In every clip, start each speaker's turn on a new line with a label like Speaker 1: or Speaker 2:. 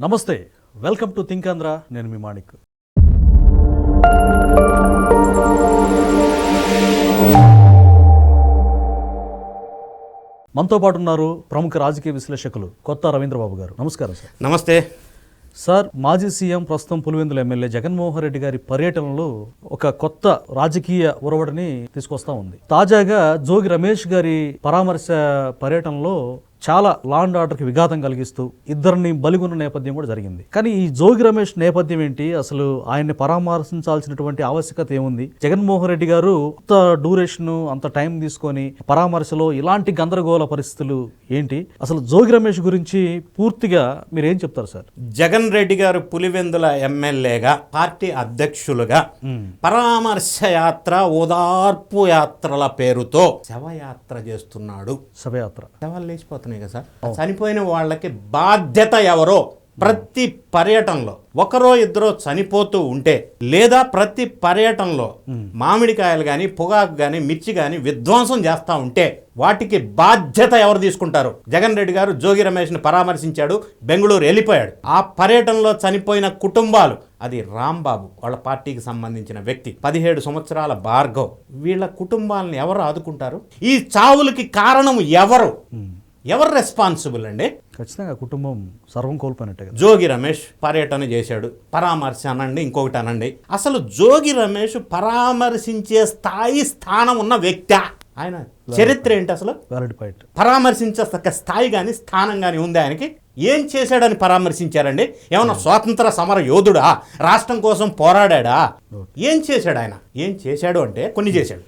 Speaker 1: నమస్తే, welcome to think Andhra. నేను మీ మాణిక్. మనతో పాటు ఉన్నారు ప్రముఖ రాజకీయ విశ్లేషకులు కొత్త రవీంద్రబాబు గారు. నమస్కారం సార్.
Speaker 2: నమస్తే
Speaker 1: సార్. మాజీ సీఎం ప్రస్తుతం పులివెందుల ఎమ్మెల్యే జగన్మోహన్ రెడ్డి గారి పర్యటనలో ఒక కొత్త రాజకీయ ఒరవడిని తీసుకొస్తా ఉంది. తాజాగా జోగి రమేష్ గారి పరామర్శ పర్యటనలో చాలా లా అండ్ ఆర్డర్కి విఘాతం కలిగిస్తూ ఇద్దరిని బలిగొన్న నేపథ్యం కూడా జరిగింది. కానీ ఈ జోగి రమేష్ నేపథ్యం ఏంటి, అసలు ఆయన్ని పరామర్శించాల్సినటువంటి ఆవశ్యకత ఏముంది? జగన్మోహన్ రెడ్డి గారు అంత డ్యూరేషన్, అంత టైం తీసుకొని పరామర్శలో ఇలాంటి గందరగోళ పరిస్థితులు ఏంటి? అసలు జోగి రమేష్ గురించి పూర్తిగా మీరు ఏం చెప్తారు సార్?
Speaker 2: జగన్ రెడ్డి గారు పులివెందుల ఎమ్మెల్యేగా, పార్టీ అధ్యక్షులుగా పరామర్శ యాత్ర, ఓదార్పు యాత్రల పేరుతో శవయాత్ర చేస్తున్నాడు.
Speaker 1: శవయాత్ర,
Speaker 2: శవాలు లేచిపోతున్నాయి కదా సార్. చనిపోయిన వాళ్ళకి బాధ్యత ఎవరో ప్రతి పర్యటనలో ఒకరో ఇద్దరో చనిపోతూ ఉంటే, లేదా ప్రతి పర్యటనలో మామిడికాయలు కానీ, పొగాకు కానీ, మిర్చి కానీ విధ్వంసం చేస్తూ ఉంటే వాటికి బాధ్యత ఎవరు తీసుకుంటారు? జగన్ రెడ్డి గారు జోగి రమేష్ని పరామర్శించాడు, బెంగళూరు వెళ్ళిపోయాడు. ఆ పర్యటనలో చనిపోయిన కుటుంబాలు, అది రాంబాబు వాళ్ళ పార్టీకి సంబంధించిన వ్యక్తి, 17 సంవత్సరాల భార్గవ్, వీళ్ళ కుటుంబాలను ఎవరు ఆదుకుంటారు? ఈ చావులకి కారణం ఎవరు? ఎవరు రెస్పాన్సిబుల్ అండి?
Speaker 1: ఖచ్చితంగా కుటుంబం సర్వం కోల్పోయినట్టే కదా.
Speaker 2: జోగి రమేష్ పర్యటన చేశాడు, పరామర్శ అనండి, ఇంకొకటి అనండి. అసలు జోగి రమేష్ పరామర్శించే స్థానం ఉన్న వ్యక్తి. ఆయన చరిత్ర ఏంటి అసలు? పరామర్శించే స్థాయి కానీ స్థానం కానీ ఉంది ఆయనకి? ఏం చేశాడని పరామర్శించారండి? ఏమన్నా స్వాతంత్ర సమర యోధుడా? రాష్ట్రం కోసం పోరాడా? ఏం చేశాడు ఆయన? ఏం చేశాడు అంటే కొన్ని చేశాడు,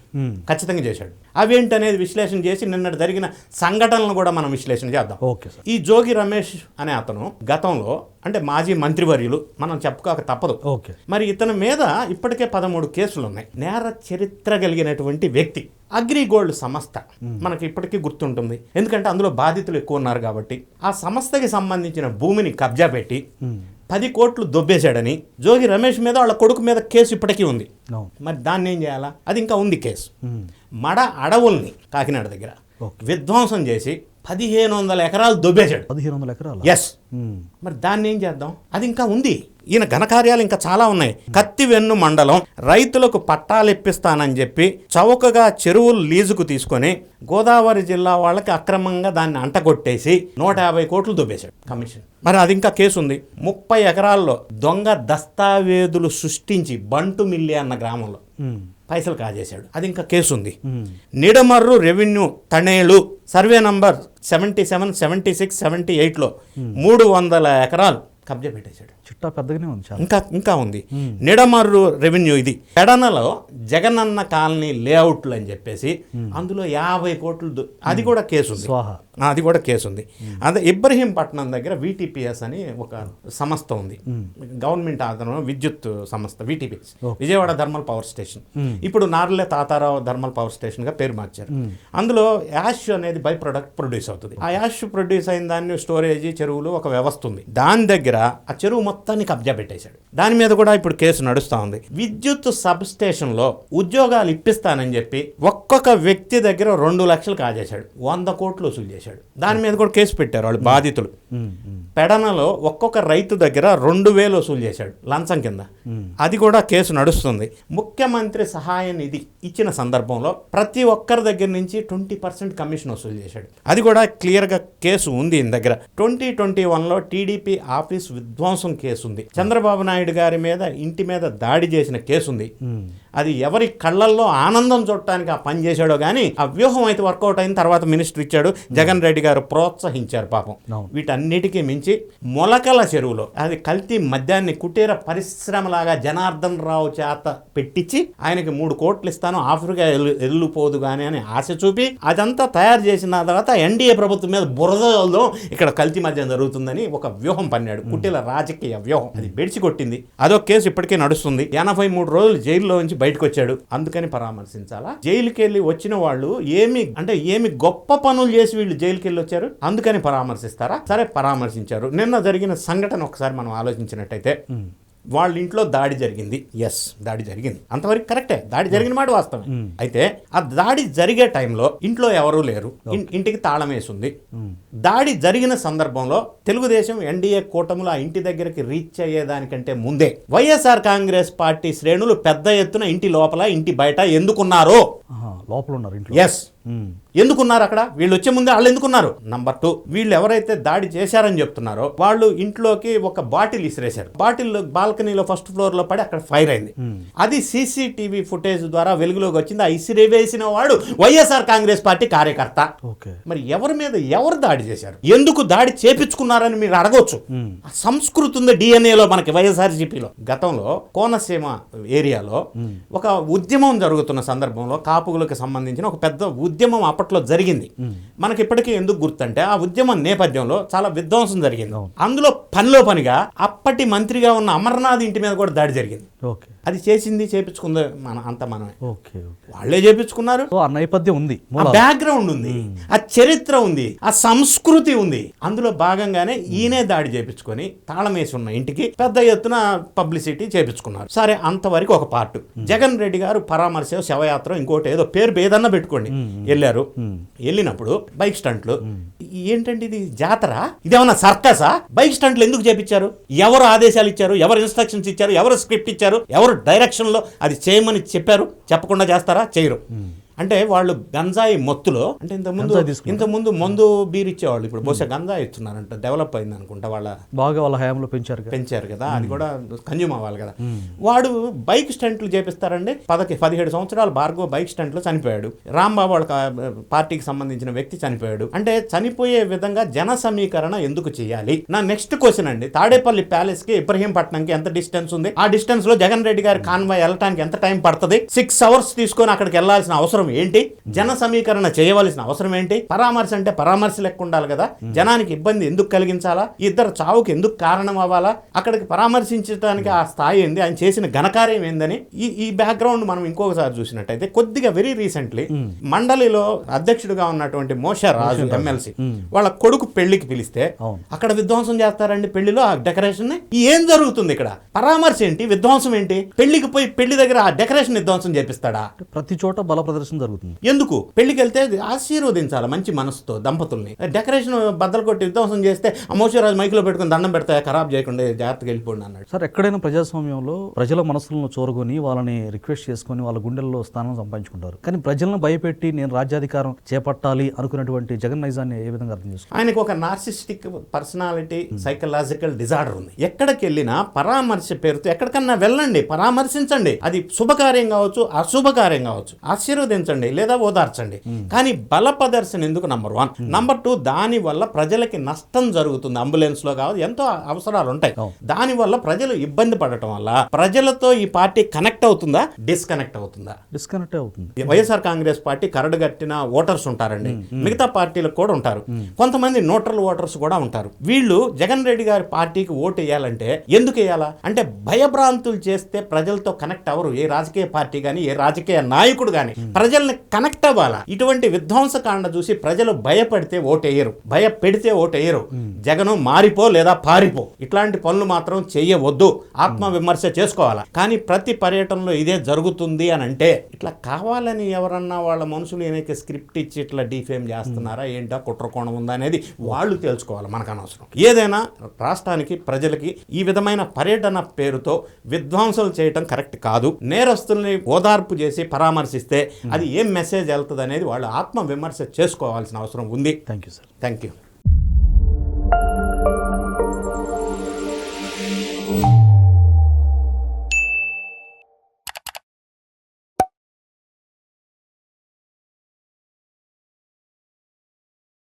Speaker 2: ఖచ్చితంగా చేశాడు. అవేంటనేది విశ్లేషణ చేసి నిన్నటి జరిగిన సంఘటనలను కూడా మనం విశ్లేషణ చేద్దాం. ఈ జోగి రమేష్ అనే అతను గతంలో, అంటే మాజీ మంత్రివర్యులు, మనం చెప్పుకోక తప్పదు. మరి ఇతని మీద ఇప్పటికే 13 కేసులు ఉన్నాయి. నేర చరిత్ర కలిగినటువంటి వ్యక్తి. అగ్రిగోల్డ్ సంస్థ మనకి ఇప్పటికీ గుర్తుంటుంది, ఎందుకంటే అందులో బాధితులు ఎక్కువ ఉన్నారు కాబట్టి. ఆ సంస్థకి సంబంధించిన భూమిని కబ్జా పెట్టి 10 కోట్లు దొబ్బేశాడని జోగి రమేష్ మీద, వాళ్ళ కొడుకు మీద కేసు ఇప్పటికీ ఉంది. మరి దాన్ని ఏం చేయాలా? అది ఇంకా ఉంది కేసు. మడ అడవుల్ని కాకినాడ దగ్గర విధ్వంసం చేసి 1500 ఎకరాలు దొబ్బేశాడు.
Speaker 1: 1500 ఎకరాలు?
Speaker 2: ఎస్. మరి దాన్ని ఏం చేద్దాం? అది ఇంకా ఉంది. ఈయన ఘనకార్యాలు ఇంకా చాలా ఉన్నాయి. కత్తివెన్ను మండలం రైతులకు పట్టాలు ఇప్పిస్తానని చెప్పి చౌకగా చెరువులు లీజుకు తీసుకొని గోదావరి జిల్లా వాళ్ళకి అక్రమంగా దాన్ని అంటగొట్టేసి 150 కోట్లు దొబ్బేశాడు కమిషన్. మరి అది ఇంకా కేసు ఉంది. 30 ఎకరాల్లో దొంగ దస్తావేజులు సృష్టించి బంటుమిల్లి అన్న గ్రామంలో పైసలు కాజేశాడు. అది ఇంకా కేసు ఉంది. నిడమర్రు రెవెన్యూ తణేలు సర్వే నంబర్ 77, 76, 78లో 300 ఎకరాలు కబ్జా పెట్టేశాడు.
Speaker 1: చిట్టా పెద్దగానే ఉంది.
Speaker 2: ఇంకా ఉంది. నిడమర్రు రెవెన్యూ, ఇది పెడనలో జగనన్న కాలనీ లేఅవుట్లు అని చెప్పేసి అందులో 50 కోట్లు, అది కూడా కేసు ఉంది. అది కూడా కేసు ఉంది. అదే ఇబ్రహీంపట్నం దగ్గర VTPS అని ఒక సంస్థ ఉంది, గవర్నమెంట్ ఆధారంలో విద్యుత్ సంస్థ. VTPS Vijayawada thermal power station, ఇప్పుడు నార్లే తాతారావు థర్మల్ పవర్ స్టేషన్ గా పేరు మార్చారు. అందులో యాష్ అనేది బై ప్రొడక్ట్ ప్రొడ్యూస్ అవుతుంది. ఆ యాష్ ప్రొడ్యూస్ అయిన దాన్ని స్టోరేజ్, చెరువులు ఒక వ్యవస్థ ఉంది. దాని దగ్గర ఆ చెరువు మొత్తాన్ని కబ్జా పెట్టేశాడు. దాని మీద కూడా ఇప్పుడు కేసు నడుస్తూ ఉంది. విద్యుత్ సబ్ స్టేషన్ లో ఉద్యోగాలు ఇప్పిస్తానని చెప్పి ఒక్కొక్క వ్యక్తి దగ్గర 2 లక్షలు కాజేశాడు, 100 కోట్లు వసూలు చేశాడు. దాని మీద కూడా కేసు పెట్టారు వాళ్ళు బాధితులు. పెడనలో ఒక్కొక్క రైతు దగ్గర 2000 వసూలు చేశాడు లంచం కింద. అది కూడా కేసు నడుస్తుంది. ముఖ్యమంత్రి సహాయ నిధి ఇచ్చిన సందర్భంలో ప్రతి ఒక్కరి దగ్గర నుంచి 20% కమిషన్ వసూలు చేశాడు. అది కూడా క్లియర్ గా కేసు ఉంది ఈయన దగ్గర. 2021లో టీడీపీ ఆఫీస్ విధ్వంసం కేసు ఉంది. చంద్రబాబు నాయుడు గారి మీద, ఇంటి మీద దాడి చేసిన కేసు ఉంది. అది ఎవరి కళ్ళల్లో ఆనందం చూడటానికి ఆ పని చేశాడో కానీ ఆ వ్యూహం అయితే వర్కౌట్ అయిన తర్వాత మినిస్టర్ ఇచ్చాడు. జగన్ రెడ్డి గారు ప్రోత్సహించారు పాపం. వీటన్నిటికీ మించి మొలకల చెరువులో అది కల్తీ మద్యాన్ని కుటీర పరిశ్రమలాగా జనార్దన్ రావు చేత పెట్టించి ఆయనకి 3 కోట్లు ఇస్తాను, ఆఫ్రికా వెళ్ళిపోదు కానీ అని ఆశ చూపి అదంతా తయారు చేసిన తర్వాత ఎన్డీఏ ప్రభుత్వం మీద బురదలో ఇక్కడ కల్తీ మద్యం జరుగుతుందని ఒక వ్యూహం పన్నాడు. కుటీల రాజకీయ వ్యూహం. అది బెడిచి కొట్టింది. అదో కేసు ఇప్పటికే నడుస్తుంది. 83 రోజులు జైల్లో నుంచి బయటకు వచ్చాడు. అందుకని పరామర్శించాలా? జైలుకి వెళ్ళి వచ్చిన వాళ్ళు ఏమి గొప్ప పనులు చేసి వీళ్ళు జైలుకి వెళ్ళి వచ్చారు, అందుకని పరామర్శిస్తారా? సరే, పరామర్శించారు. నిన్న జరిగిన సంఘటన ఒకసారి మనం ఆలోచించినట్టయితే, వాళ్ళ ఇంట్లో దాడి జరిగింది. ఎస్, దాడి జరిగింది, అంతవరకు కరెక్టే, దాడి జరిగిన మాట వాస్తవం. అయితే ఆ దాడి జరిగే టైంలో ఇంట్లో ఎవరూ లేరు, ఇంటికి తాళం వేసింది. దాడి జరిగిన సందర్భంలో తెలుగుదేశం ఎన్డీఏ కూటమిలో ఆ ఇంటి దగ్గరికి రీచ్ అయ్యేదానికంటే ముందే వైఎస్ఆర్ కాంగ్రెస్ పార్టీ శ్రేణులు పెద్ద ఎత్తున ఇంటి లోపల ఇంటి బయట ఎందుకున్నారో,
Speaker 1: లోపల ఉన్నారు ఇంట్లో.
Speaker 2: ఎస్, ఎందుకున్నారు అక్కడ, వీళ్ళు వచ్చే ముందే వాళ్ళు ఎందుకున్నారు. నంబర్ 2, వీళ్ళు ఎవరైతే దాడి చేశారని చెప్తున్నారో వాళ్ళు ఇంట్లోకి ఒక బాటిల్ ఇసిరేశారు. బాటిల్ బాల్కనీలో ఫస్ట్ ఫ్లోర్ లో పడి అక్కడ ఫైర్ అయింది. అది సీసీటీవీ ఫుటేజ్ ద్వారా వెలుగులోకి వచ్చింది. ఆ ఇసిరేవేసిన వాడు వైఎస్ఆర్ కాంగ్రెస్ పార్టీ కార్యకర్త. మరి ఎవరి మీద ఎవరు దాడి చేశారు, ఎందుకు దాడి చేపించుకున్నారని మీరు అడగవచ్చు. సంస్కృతి ఉంది డిఎన్ఏలో మనకి వైఎస్ఆర్సీపీలో. గతంలో కోనసీమ ఏరియాలో ఒక ఉద్యమం జరుగుతున్న సందర్భంలో కాపులకు సంబంధించిన ఒక పెద్ద ఉద్యమం అప్పట్లో జరిగింది. మనకి ఇప్పటికీ ఎందుకు గుర్తంటే ఆ ఉద్యమం నేపథ్యంలో చాలా విధ్వంసం జరిగింది. అందులో పనిలో పనిగా అప్పటి మంత్రిగా ఉన్న అమర్నాథ్ ఇంటి మీద కూడా దాడి జరిగింది. అది చేసింది చేపించుకుంది మనమే, వాళ్ళే చేపించుకున్నారు.
Speaker 1: ఆ నేపథ్యం ఉంది,
Speaker 2: ఆ బ్యాక్గ్రౌండ్ ఉంది, ఆ చరిత్ర ఉంది, ఆ సంస్కృతి ఉంది. అందులో భాగంగానే ఈయనే దాడి చేపించుకొని తాళం వేసి ఉన్న ఇంటికి పెద్ద ఎత్తున పబ్లిసిటీ చేపించుకున్నారు. సరే, అంతవరకు ఒక పార్ట్. జగన్ రెడ్డి గారు పరామర్శ, శవయాత్ర, ఇంకోటి ఏదో పేరు ఏదన్నా పెట్టుకోండి, వెళ్ళారు. వెళ్ళినప్పుడు బైక్ స్టంట్లు. ఏంటంటే ఇది జాతర, ఇదేమన్నా సర్కసా? బైక్ స్టంట్లు ఎందుకు చేపించారు? ఎవరు ఆదేశాలు ఇచ్చారు? ఎవరు ఇన్స్ట్రక్షన్స్ ఇచ్చారు? ఎవరు స్క్రిప్ట్ ఇచ్చారు? ఎవరు డైరెక్షన్లో అది చేయమని చెప్పారు? చెప్పకుండా చేస్తారా? చేయరు. అంటే వాళ్ళు గంజాయి మొత్తులో, అంటే ఇంతకుముందు మందు బీర్ ఇచ్చేవాళ్ళు, ఇప్పుడు బహుశా గంజాయి ఇస్తున్నారంట. డెవలప్ అయింది అనుకుంటా, వాళ్ళ హయాంలో పెంచారు కదా, అది కూడా కన్జ్యూమ్ అవ్వాలి కదా. వాడు బైక్ స్టంట్లు చేపిస్తారండి. 17 సంవత్సరాలు భార్గవ్ బైక్ స్టంట్లో చనిపోయాడు. రాంబాబు వాళ్ళ పార్టీకి సంబంధించిన వ్యక్తి చనిపోయాడు. అంటే చనిపోయే విధంగా జన సమీకరణ ఎందుకు చేయాలి? నా నెక్స్ట్ క్వశ్చన్ అండి, తాడేపల్లి ప్యాలెస్ కి ఇబ్రహీంపట్నంకి ఎంత డిస్టెన్స్ ఉంది? ఆ డిస్టెన్స్ లో జగన్ రెడ్డి గారి కాన్వాయ్ వెళ్ళడానికి ఎంత టైం పడుతుంది? 6 hours తీసుకొని అక్కడికి వెళ్లాల్సిన అవసరం ఏంటి? జన సమీకరణ చేయవలసిన అవసరం ఏంటి? పరామర్శ అంటే పరామర్శ లెక్క ఉండాలి కదా. జనానికి ఇబ్బంది ఎందుకు కలిగించాలా? ఇద్దరు చావుకి ఎందుకు కారణం అవ్వాలా? అక్కడికి పరామర్శించడానికి ఆ స్థాయి ఏంది? ఆయన చేసిన ఘనకార్యం ఏందని ఈ బ్యాక్గ్రౌండ్ మనం ఇంకొకసారి చూసినట్టయితే, కొద్దిగా వెరీ రీసెంట్లీ మండలిలో అధ్యక్షుడిగా ఉన్నటువంటి మోషా రాజు ఎమ్మెల్సీ వాళ్ళ కొడుకు పెళ్లికి పిలిస్తే అక్కడ విధ్వంసం చేస్తారండి. పెళ్లిలో ఆ డెకరేషన్ ఏం జరుగుతుంది? ఇక్కడ పరామర్శ ఏంటి, విధ్వంసం ఏంటి? పెళ్లికి పోయి పెళ్లి దగ్గర ఆ డెకరేషన్ విధ్వంసం చేపిస్తాడా?
Speaker 1: ప్రతి చోట బల ప్రదర్శన జరుగుతుంది.
Speaker 2: ఎందుకు? పెళ్లికి వెళ్తే ఆశీర్వదించాలి మంచి మనసుతో దంపతుల్ని. డెకరేషన్ బద్దలు కొట్టి విధ్వంసం చేస్తే అమోషరాజు మైకులో పెట్టుకుని దండం పెడతా, ఖరాబ్ చేయకుండా జాగ్రత్తగా వెళ్ళిపోండి అన్నాడు.
Speaker 1: సార్, ఎక్కడైనా ప్రజాస్వామ్యంలో ప్రజల మనసులను చూరగొని వాళ్ళని రిక్వెస్ట్ చేసుకుని వాళ్ళ గుండెల్లో స్థానం సంపాదించుకుంటారు. కానీ ప్రజలను భయపెట్టి నేను రాజ్యాధికారం చేపట్టాలి అనుకున్నటువంటి జగన్ నైజాన్ని ఏ విధంగా అర్థం చేసుకోవాలి?
Speaker 2: ఆయనకు ఒక నార్సిస్టిక్ పర్సనాలిటీ, సైకలాజికల్ డిజార్డర్ ఉంది. ఎక్కడికి వెళ్ళినా పరామర్శ పేరుతో ఎక్కడికన్నా వెళ్ళండి, పరామర్శించండి. అది శుభకార్యం కావచ్చు, అశుభకార్యం కావచ్చు, ఆశీర్వదించండి లేదా ఓదార్చండి. కానీ బల ప్రదర్శన ఎందుకు? నంబర్ 1. నంబర్ 2, దాని వల్ల ప్రజలకి నష్టం జరుగుతుంది. అంబులెన్స్ లో కావచ్చు, ఎంతో అవసరాలు ఉంటాయి. దాని వల్ల ప్రజలు ఇబ్బంది పడటం వల్ల ప్రజలతో ఈ పార్టీ కనెక్ట్ అవుతుందా, డిస్కనెక్ట్ అవుతుందా?
Speaker 1: డిస్కనెక్ట్ అవుతుంది.
Speaker 2: వైఎస్ఆర్ కాంగ్రెస్ పార్టీ కరడుగట్టిన ఓటర్స్ ఉంటారండి, మిగతా పార్టీలకు కూడా ఉంటారు, కొంతమంది న్యూట్రల్ ఓటర్స్ కూడా ఉంటారు. వీళ్ళు జగన్ రెడ్డి గారి పార్టీకి ఓటు వేయాలంటే ఎందుకు వేయాలా అంటే, భయభ్రాంతులు చేస్తే ప్రజలతో కనెక్ట్ అవ్వరు. ఏ రాజకీయ పార్టీ కానీ ఏ రాజకీయ నాయకుడు కానీ ప్రజల్ని కనెక్ట్ అవ్వాలా. ఇటువంటి విధ్వంసకాండ చూసి ప్రజలు భయపడితే ఓటేయరు, భయపెడితే ఓటేయరు. జగను మారిపో లేదా పారిపో, ఇట్లాంటి పనులు మాత్రం చెయ్యవద్దు, ఆత్మవిమర్శ చేసుకోవాలా. కానీ ప్రతి పర్యటనలో ఇదే జరుగుతుంది అని అంటే, ఇట్లా కావాలని ఎవరన్నా వాళ్ళ మనుషులు ఏమైతే స్క్రిప్ట్ ఇచ్చి ఇట్లా డిఫేమ్ చేస్తున్నారా ఏంటా, కుట్రకోణం ఉందా అనేది వాళ్ళు తెలుసుకోవాలి, మనకు అనవసరం. ఏదైనా రాష్ట్రానికి ప్రజలకి ఈ విధమైన పర్యటన పేరుతో విధ్వంసాలు చేయటం కరెక్ట్ కాదు. నేరస్తుల్ని ఓదార్పు చేసి పరామర్శిస్తే అది ఏం మెసేజ్ వెళ్తుంది అనేది వాళ్ళు ఆత్మ విమర్శ చేసుకోవాల్సిన అవసరం ఉంది.
Speaker 1: Thank you sir.
Speaker 2: Thank you.